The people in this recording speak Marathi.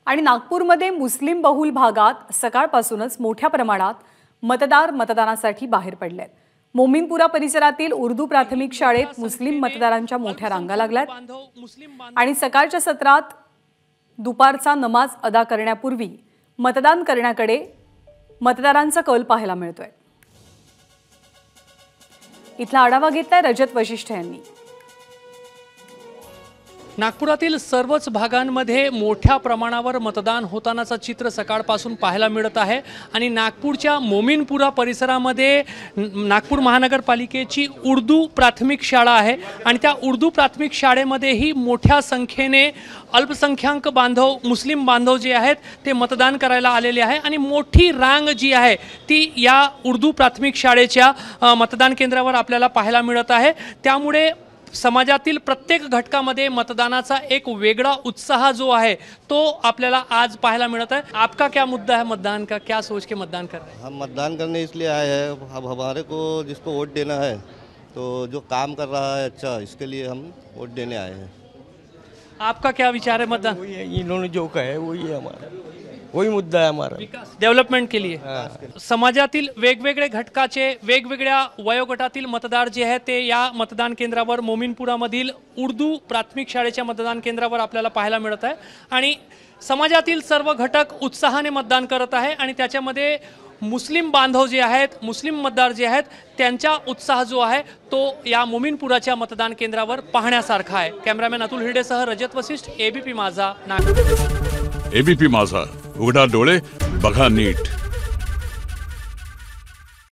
आणि नागपूरमध्ये मुस्लिम बहुल भागात सकाळपासूनच मोठ्या प्रमाणात मतदार मतदानासाठी बाहेर पडलेत। मोमीनपुरा परिसरातील उर्दू प्राथमिक शाळेत मुस्लिम मतदारांच्या मोठ्या रांगा लागल्यात आणि सकाळच्या सत्रात दुपारचा नमाज अदा करण्यापूर्वी मतदान करण्याकडे मतदारांचा कौल पाहायला मिळतोय। इथला आढावा घेतलाय रजत वशिष्ठ यांनी। नागपुरातील सर्वच भागांमध्ये मोठ्या प्रमाणावर मतदान होतानाचं चित्र सकाळपासून पाहायला मिळत आहे आणि नागपूरच्या मोमीनपुरा परिसरामध्ये नागपूर महानगरपालिकेची उर्दू प्राथमिक शाळा आहे आणि त्या उर्दू प्राथमिक शाळेमध्येही मोठ्या संख्येने अल्पसंख्याक बांधव मुस्लिम बांधव जे आहेत ते मतदान करायला आलेले आहे आणि मोठी रांग जी आहे ती या उर्दू प्राथमिक शाळेच्या मतदान केंद्रावर आपल्याला पाहायला मिळत आहे। त्यामुळे समाजातील प्रत्येक घटकामध्ये मतदानाचा एक वेगळा उत्साह जो है तो आपल्याला आज पाहायला मिळत है। आपका क्या मुद्दा है मतदान का, क्या सोच के मतदान कर रहे हैं? हम मतदान करने इसलिए आए हैं, अब हमारे को जिसको वोट देना है तो जो काम कर रहा है अच्छा, इसके लिए हम वोट देने आए हैं। आपका क्या विचार है मतदान? वही है, इन्होंने जो कहा है वही है हमारा, वही मुद्दा है हमारा, विकास डेव्हलपमेंट के लिए। समाजातील वेगवेगळे घटकाचे वेगवेगळ्या वयोगटातील मतदार जे आहेत ते या मतदान केंद्रावर मोमीनपुरामधील उर्दू प्राथमिक शाळेच्या मतदान केंद्रावर आपल्याला पाहायला मिळत आहे आणि समाजातील सर्व घटक उत्साहाने मतदान करत आहे आणि त्याच्यामध्ये मुस्लिम बांधव जे आहेत मुस्लिम मतदार जे आहेत त्यांचा उत्साह जो आहे तो या मोमीनपुराच्या मतदान केंद्रावर पाहण्यासारखा आहे। कॅमेरामॅन अतुल हिरडेसह रजत वशिष्ठ, एबीपी माझा, नागपूर। एबीपी माझा, उघडा डोळे बघा नीट।